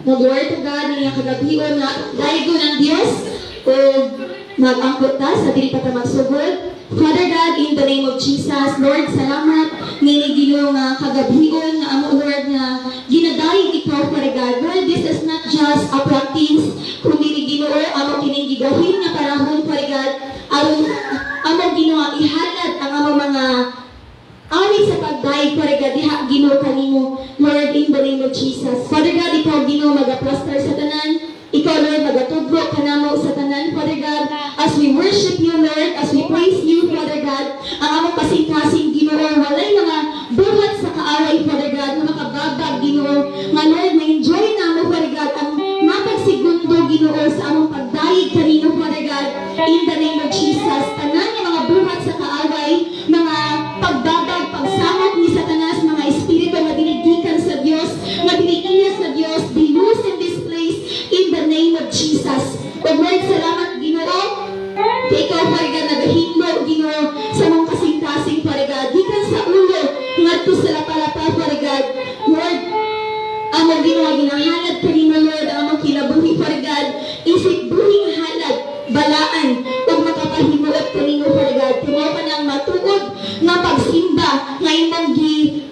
Mag-Lord to God, niya kagabion na dahil ng Diyos o mag-angkot ta sa dili pa ta magsugod. Father God, in the name of Jesus, Lord, salamat nini Ginoo nga kagabion nga amo Lord nga ginadayeg ikaw, Father God. Lord, this is not just a practice, kundi Ginoo amo kining gigawin nga panahon, Father God, aron amo Ginoo ihalad ang amo mga ari sa pagdaig, Father God, diha Ginoo kanimo, Lord, in the name of Jesus. Father God, ikaw Ginoo magaplaster sa tanan. Ikaw, Lord, magatudlo ka namo sa tanan, Father God, as we worship you, Lord, as we praise you, Father God, ang among kasing-kasing Ginoo, walay mga buhat sa kaaway, Father God, na makababag, Ginoo, nga Lord, ma-enjoy namo, Father God, ang mapagsegundo, Ginoo, sa among pagdayeg kanino, Father God, in the name of Jesus. Tanan ng mga buhat sa kaaway, mga pagbabag, pagsamot ni Satanas, mga espiritu na dinigikan sa Diyos, na dinigikan sa Diyos, be loose in this place, in the name of Jesus. O Lord, salamat Ginoo. Kay ikaw, Father God, nagahimlo, Ginoo, sa mga kasing-kasing, Father God. Gikan sa ulo, ngadto sa lapalapa, Father God. Lord, among Ginoo, ginahalad kanino, Lord, among kinabuhi, Father God. Isip buhing halad, balaan, o makapahimuot kanino, Father God. Tumaw ka ng matuod, nga pagsimba, nga imong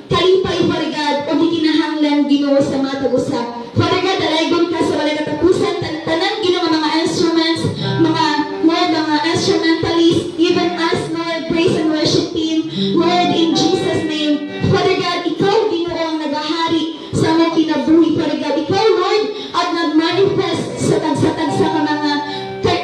kalipay, Father God, o gikinahanglan, Ginoo, sa matag-usap. Father God, dalaygon ka sa walay katapusan, tanan Ginoo mga instruments, mga instrumentalists, even us, Lord, praise and worship team, Lord, in Jesus' name. Father God, ikaw Ginoo ang nagahari sa among kinabuhi, Father God. Ikaw, Lord, at nag-manifest sa tagsa-tagsa ka mga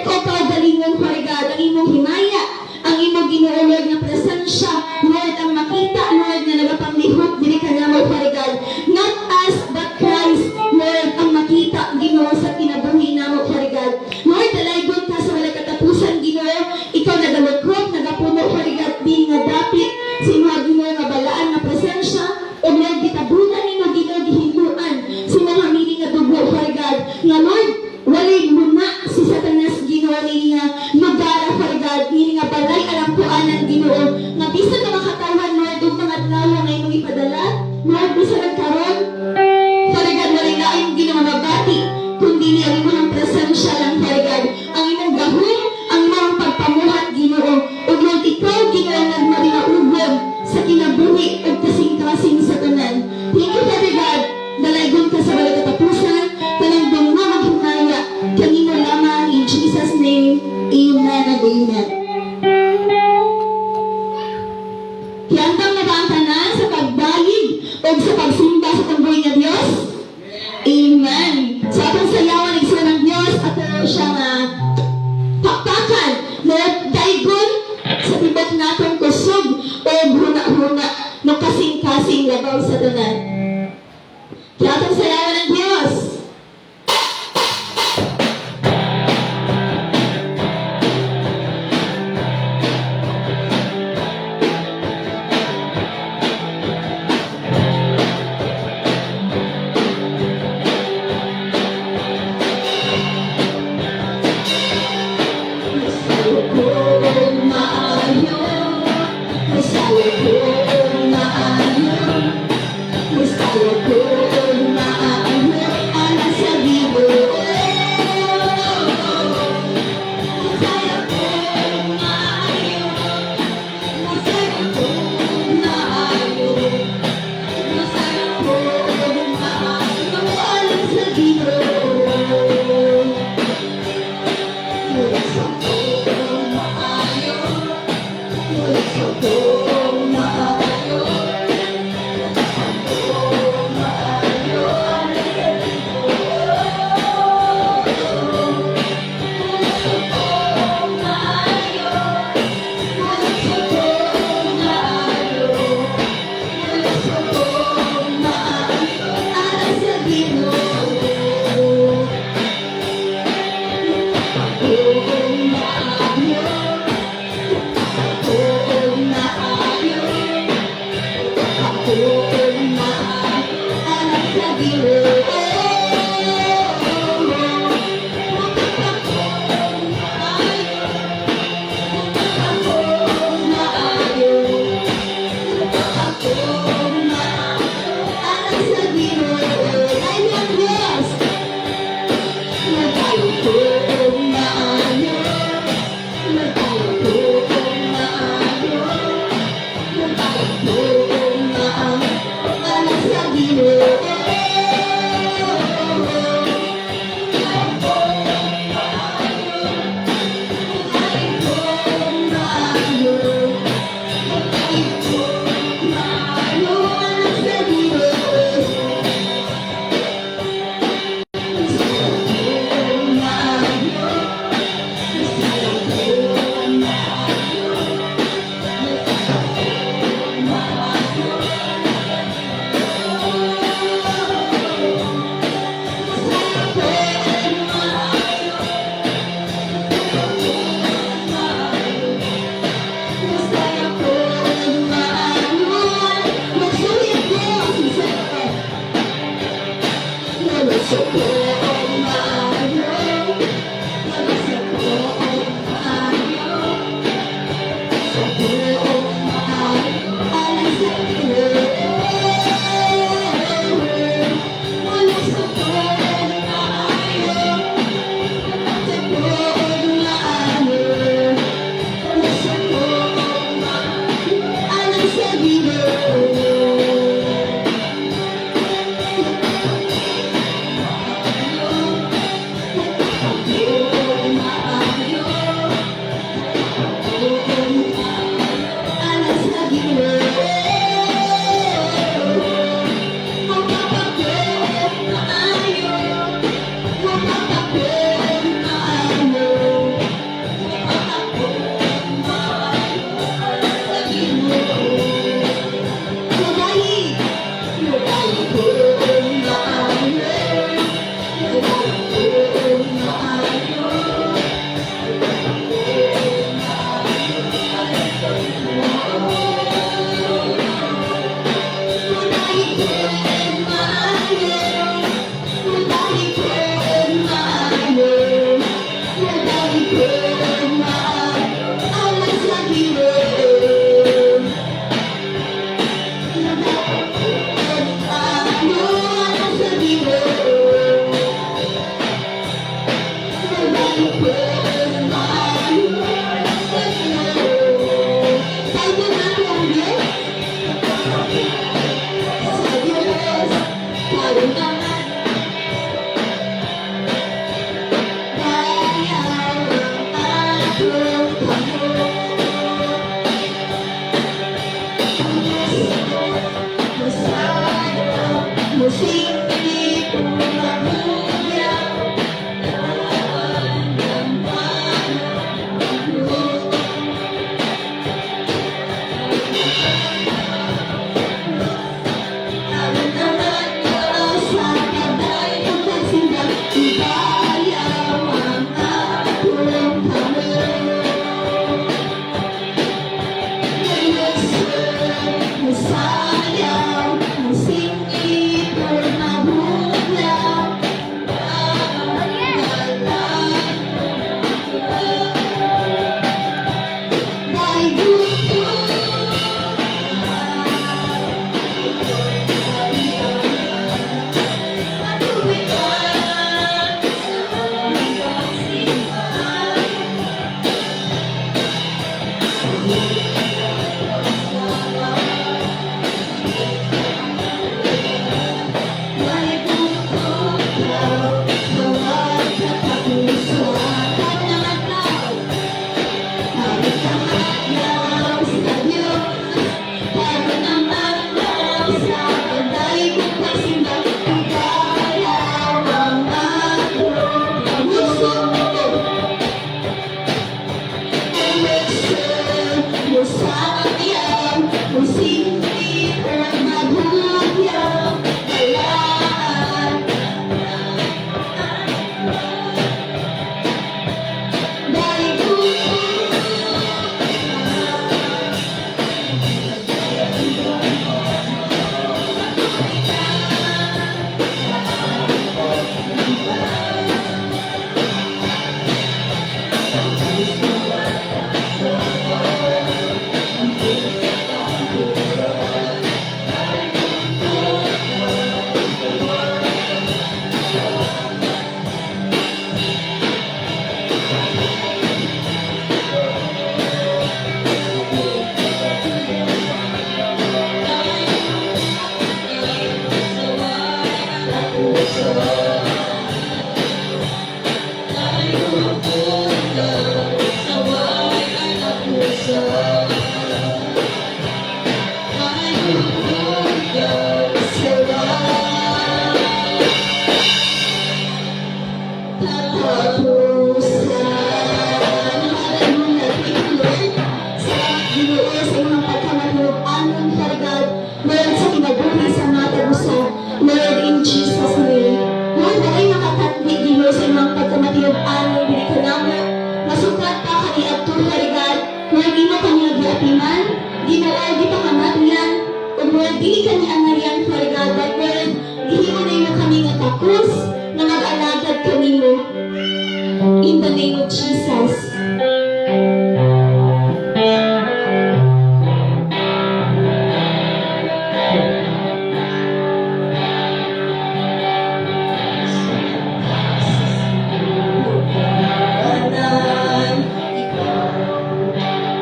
kaugalingon, Father God, ang imong himaya, ang imong Ginoo, Lord, na presensya, Lord, ang makita, Lord, na nagapanglihok, dili ka namo, Father God. Not us, but Christ, Lord, ang makita, Ginoo, sa kinabuhi namo, Father God. Lord, dalaygon ka sa walay katapusan, Ginoo, ikaw nagalukrop, nagapuno, Father God, din nga dapit, sa mga Ginoo nga balaan nga presensya, o Lord, gitabunan nimo, Ginoo, gihinduan, sa mga hamili nga dugo, Father God, nga Lord, walay muna si Satanas, Ginoo, nini nga lugar, Father God, nini nga balay alam kuanan, Ginoo, nga bisa na makatawan, Lord, yung mga tlawa nga imong ipadala, Lord, bisa nagkaroon, Father God, walay lain Ginoo mabati, kundi ni ang imong presensya lang, Father God, ang imong gahom, ang imong pagpamuhat, Ginoo, o Lord, ikaw, Ginoo, nagmarinaugod sa kinabuhi at kasing-kasing sa tanan. Thank you, Father God, dalaygon ka sa walay katapusan, tanang na maghimaya, kanino lamang, in Jesus' name, amen and amen. Hiyandang na ba ang tanan sa pagbayig o sa pagsimba sa tamboy ng Diyos? Amen. Sa atong sayawan ng sila ng Diyos, ato siyang pakpakan na daigon sa tibok natong kusog o huna-huna ng kasing-kasing labaw sa tanan. Kaya atong sayawan ng Diyos.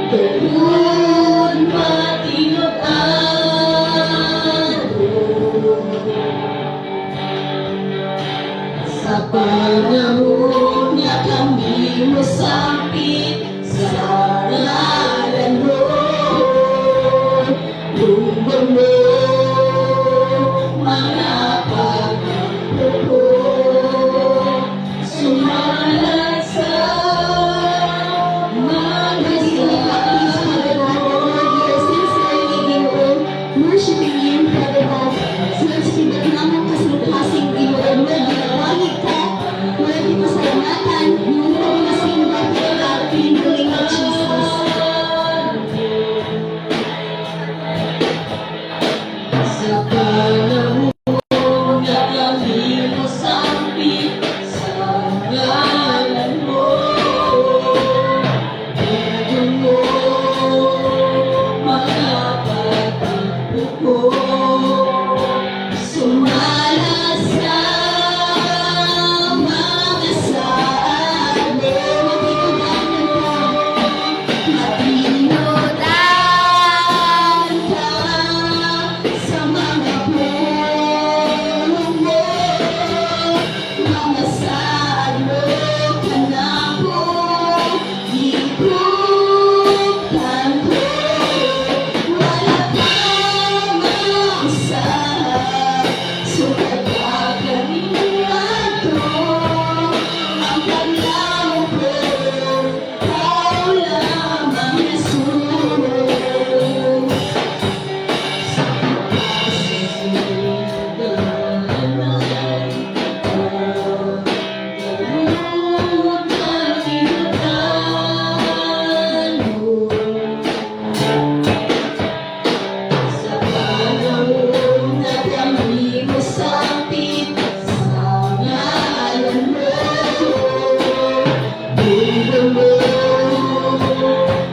Doon matinutan sa panahon na kami masapit sa ngalan mo. Lumbang mo mga pagkakulo, sumalat sa worshiping you, Father God. Sinasipag naman kasing-kasing Ginoo, Lord, ginawagig ka, Lord, ipasalamatan, yung pagkasimba, Father God, in the name of Jesus. Sa panahon na kami masapit sa ngalan mo, Pagod mo, mga sumala sa mga saan mo. Matinudan ka sa mga pulong mo. Mga saan mo ka na po iputan ko. Wala kang mausahan, sukat agad ko. Ang paglaw ko, ikaw lamang nasunod. Sa pagkasimulan sa panahon na kami masapit sa ngalan mo. Bumbong mo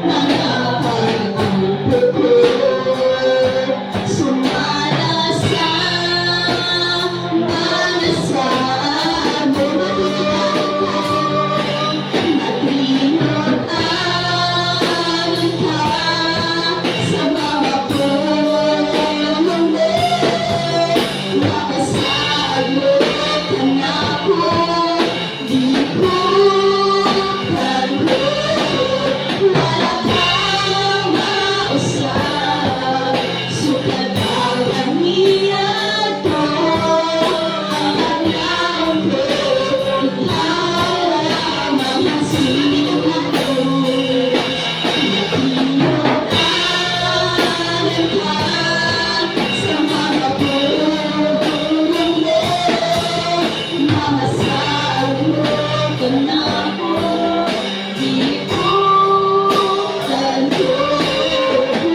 mga pagkukulo, sumala sa mga saan mo. Matinudan ka sa mga pulong mo. Makasaan mo ka na po, iputan ko. Wala kang mausahan, sukat ang iyan ko. Ang paglaw ko, ikaw lamang nasunod. Matinudan ka sa mga pulong mo. Mga saan mo ka na po iputan ko.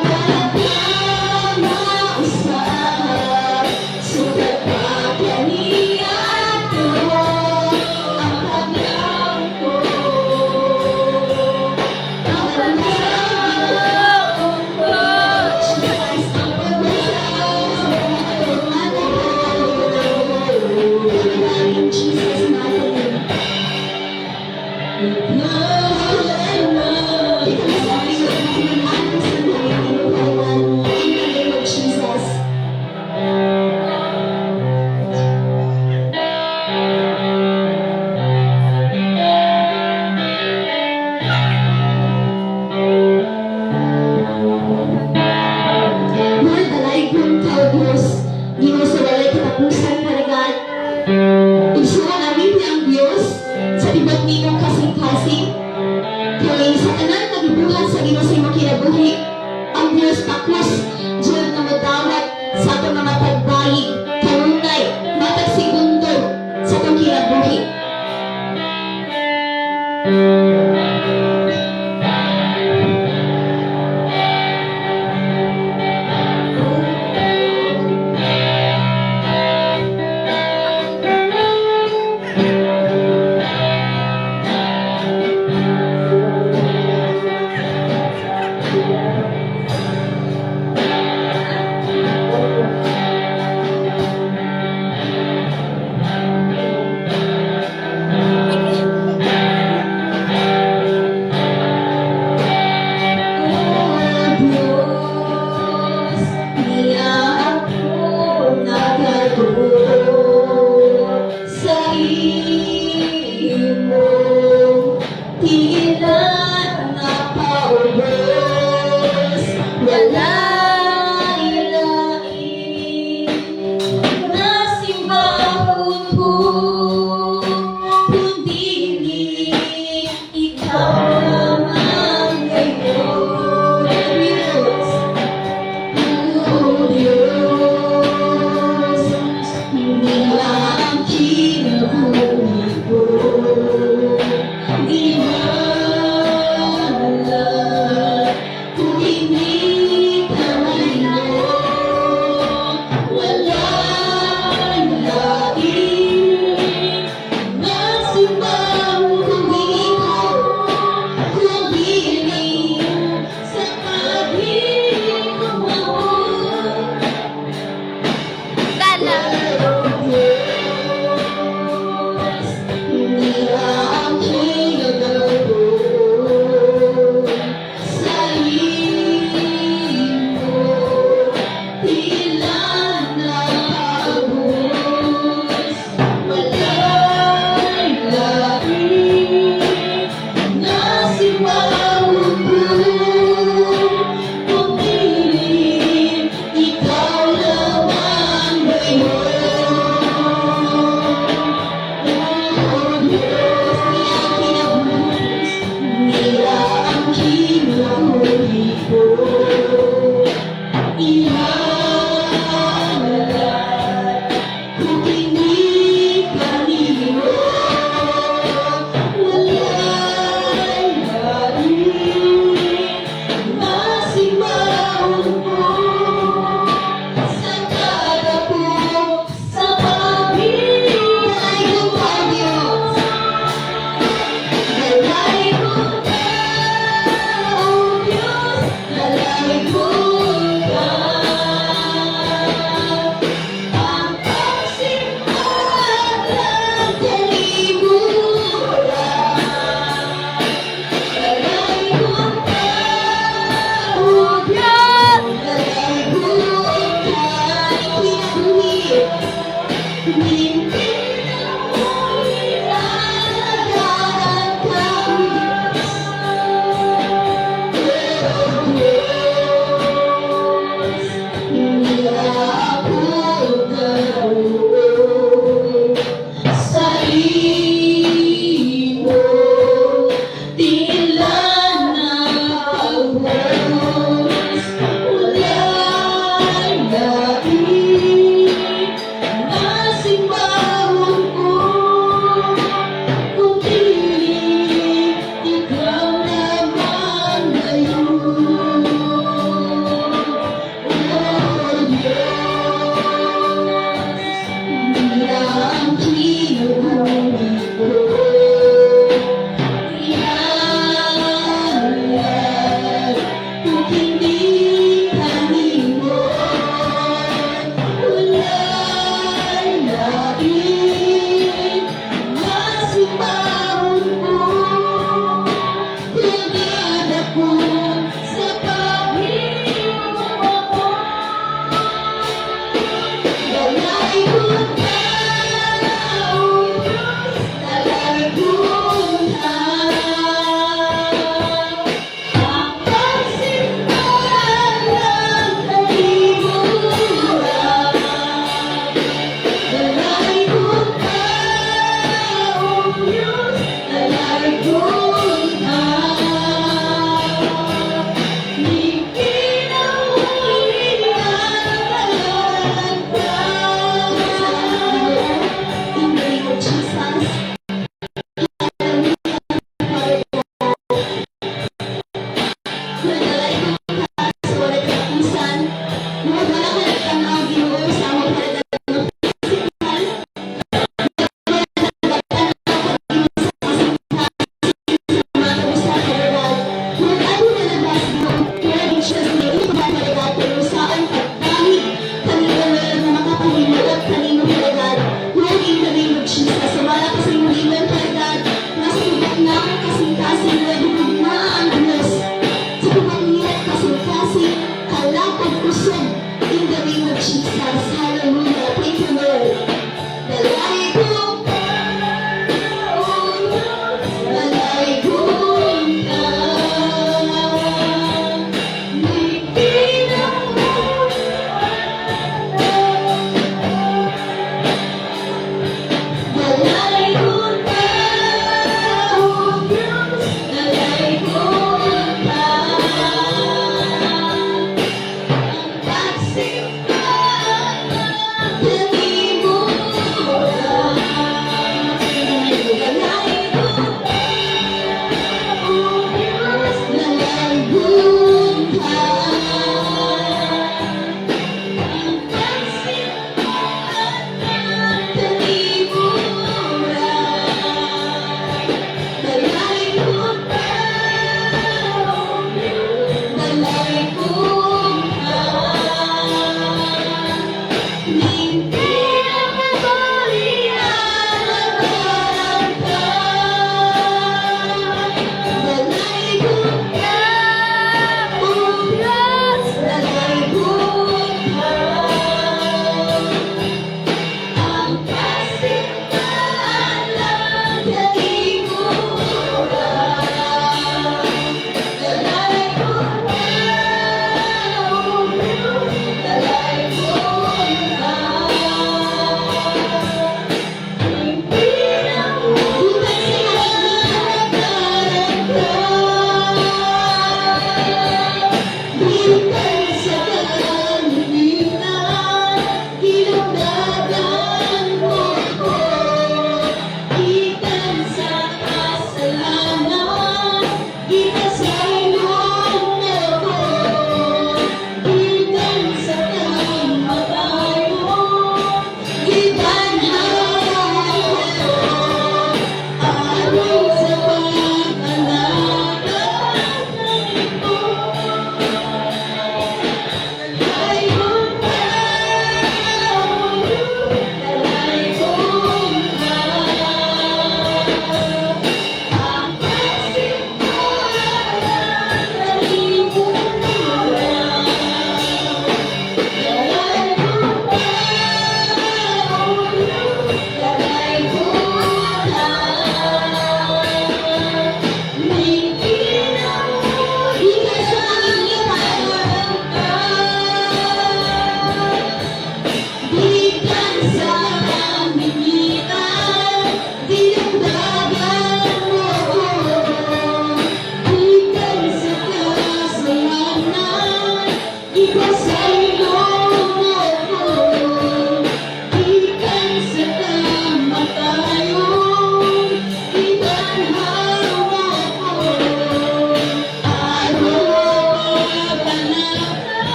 Wala kang mausahan, sukat pagkaniyan ko. Ang paglaw ko, ang paglaw ko, Diyos, ang paglaw in Jesus' mighty name. Jesus. Lord, dalay kong tao, Diyos. Ginoo sa walay katapusan, Father God. Igsuon namin ang Diyos sa tibat nimong kasing-kasing. Kaya sa tanan na gibuhat sa Ginoo sa imong kinabuhi, ang Diyos takos, Diyos na madawat sa atong mga pagbayig, kanunay, matag segundo sa atong kinabuhi.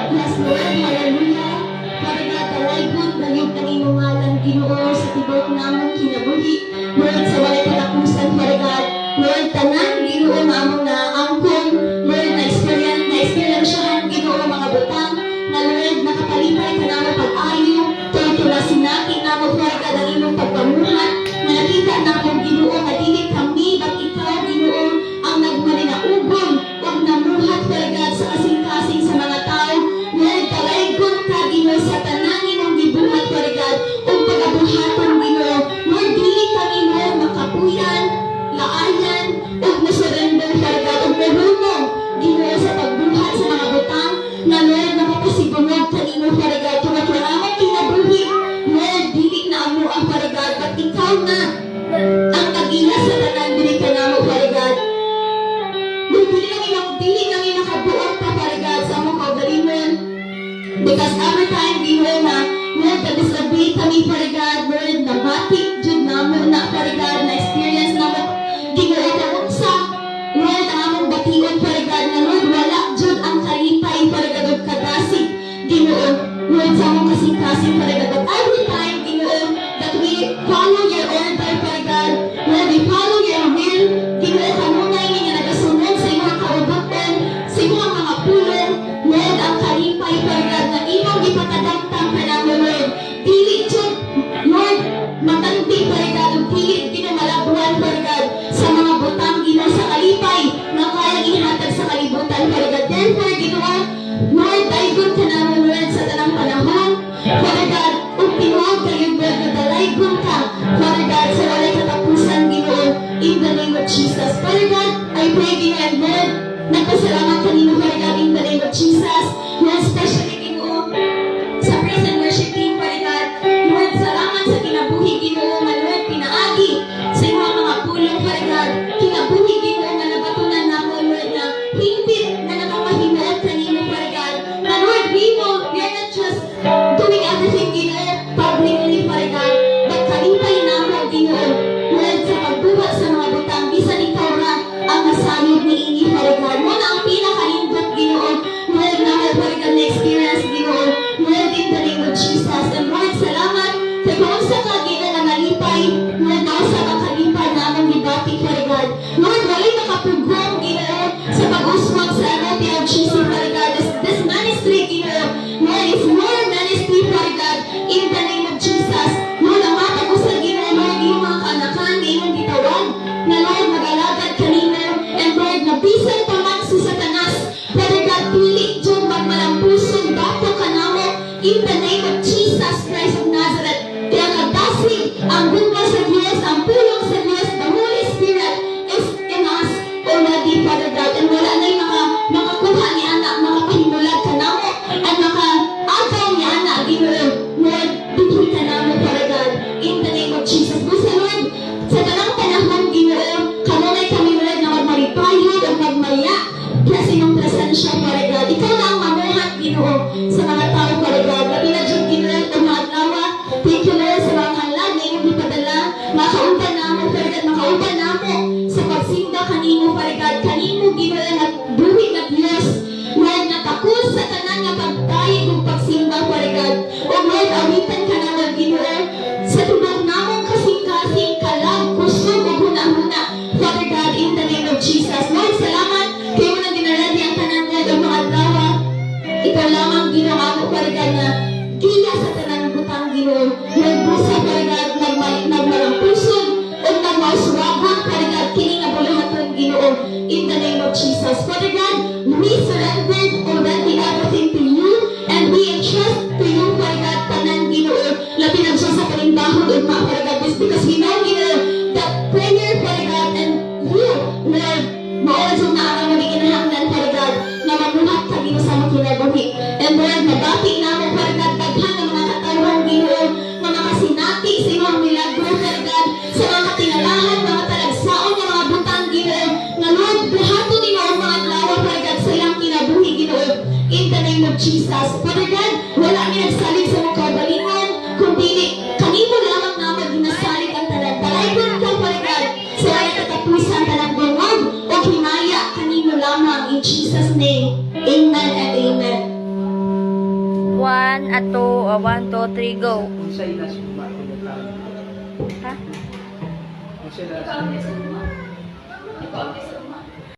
Yes, Lord, hallelujah. Father God, talaygon, dalig ng imong ngalan, Ginoo, sa tibok namong kinabuhi. Lord, sa walay katapusan, Father God. Lord, tanan, Ginoo, na among naangkon. Lord, na-experience Ginoo, mga butang. Na Lord, nakapalipay ka namo pag-ayo. Tutulasin natin namo, Father God, ang imong pagpamuhat. Na nakita namo, Ginoo, kadili kami, ba't ikaw, Ginoo, ang nagmalinaugon. Huwag namuhat, Father God, sa kasing-kasing sa mga tao. Lord, talaygon ka, Ginoo, sa tanan imong gibuhat, Father God, o pag-abuhatan, Ginoo. Lord, dili kami, Lord, makapuyan, laayan, o masurrender, Father God, o marunong, Ginoo, sa pagbuhat sa mga butang, na Lord, makapasibungog kanino, Father God, kung nakiramang kinabuhi, Lord, dili na amo ang Father God, but ikaw na ang kagilas sa tanan, dili ka na mo, Father God. Lord, dili nang inakabuot pa, Father God, sa among kaugalingon. Because every time, Ginoo, na Lord, na-disagree kami, Father God, Lord, nabati, Jud namin na, Father God, na-experience namin, Ginoo, kung sa, Lord, ang among bation, Father God, na Lord, wala, Jud, ang kalipay, Father God, o kadasig, Ginoo, Lord, sa among kasing-kasing, Father God, but every time, Ginoo, that we follow your order, Father God, Lord, we follow your will, Ginoo, kamunay niya nagasunod sa imong kaubutan, sa imong mga pulong, Lord, ang kalipay, Father God, na imong ipakadamtang ka namin, Lord, dili, Jud, Lord, matandi, Father God, o dili, ginamalabuan, Father God, sa mga butang, Ginoo, sa kalipay, na kayang ihatag sa kalibutan, Father God. Therefore, Ginoo, Lord, daygon ka namin, Lord, sa tanang panahon, Father God, o tinuod kayo, Lord, na dalaygon ka, Father God, sa walay katapusan, Ginoo, in the name of Jesus. Father God, I pray, Ginoo, and Lord, nagpasalamat kanino, Father God, in the name of Jesus, Lord, especially, Ginoo, sa praise and worship team, Father God, Lord, salamat sa kinabuhi, Ginoo, na Lord, pinaagi sa iyong mga pulong, Father God, kinabuhi, Ginoo, na nabatunan namo, Lord, na hindi na nakamahimuot kanino, Father God, na Lord, we are not just doing everything, Ginoo, publicly, Father God, but kalipay namo, Ginoo, Lord, sa pagbuhat sa mga butang, bisan ikaw ra ang nasayod ni ini, Father God, mo na ang pinakalindot, Ginoo, Lord, na Father God, na experience, Ginoo, Lord, in the name of Jesus, and Lord, salamat, kay kung sa kagina na nalipay, Lord, na sa makalipay na among gibati, Father God, Lord, walay makapugong, Ginoo, sa pag-uswag sa NLTRGC, Father God, this ministry, Ginoo, Lord, is your ministry, Father God, in the name of Jesus, Lord, ang matag sa Ginoo, Lord, yung mga kanakan, yung gitawag, na Lord, mag-alagad kanina, and Lord, nabisan pa man si Satanas, Father God, pili, Jud, magmalampusong, bato ka namo, in the name of Jesus Christ of Nazareth, kaya kadasig, ang bunga sa Diyos, ang pulong sa Diyos, the Holy Spirit is in us already, Father God, and wala na yung mga makakuha ni anak, makapahimulat ka namo, at makaagaw ni anak, Ginoo, Lord, bigyan ka namo, Father God, in the name of Jesus. Busa, Lord, sa tanang panahon, Ginoo, kanunay kami, Lord, na magmalipayod o magmaya, kasi yung presensya, Father God, ikaw na ang mamuhat, Ginoo, sa mga tao, Father God, pati na dyan, Ginoo, umaadlawa, thank you, Lord, sa mga halad na iyong ipadala, makauban namo, Father God, makauban namo, sa pagsimba kanino, Father God, kanino, Ginoo, na buhi na Diyos, Lord, na takot sa tanan nga pagdayo kong pagsimba, Father God, o Lord, awitan ka naman, Ginoo, sa tubag namong kasing-kasing kalag, kusog, o huna-huna, Father God, in the name of Jesus. Lord, salamat, kayo mo na dinaradi ang tanan, Lord, o mga dawa, ikaw lamang ginawa mo, Father God, na gila sa tanan butang, Ginoo, Lord, busa, Father God, nagmalampuson, o nagmausuragan, Father God, kining abulahaton, Ginoo, in the name of Jesus. Father God, Luis mabuhat ka Ginoo sa among kinabuhi. And Lord, nabati na mo Father God, daghan ng mga katawhan Ginoo nga makasinati sa imong milagro Father God, sa mga tinalahan, mga talagsaon, nga mga butang Ginoo, nga Lord, buhaton nimo ang mga adlaw Father God sa ilang kinabuhi Ginoo. In the name of Jesus, Father God, wala mi nagsalig sa mga kaugalingon, kundi kanimo lamang namang ginasalig ang tanan. Dalaygon ka Father God, sa wala katapusan tanang bungog o himaya kanino lamang in Jesus name. Amen and amen. 1 at 2, 1, 2, 3, go. Unsay na suma ko Ha? Unsay na suma.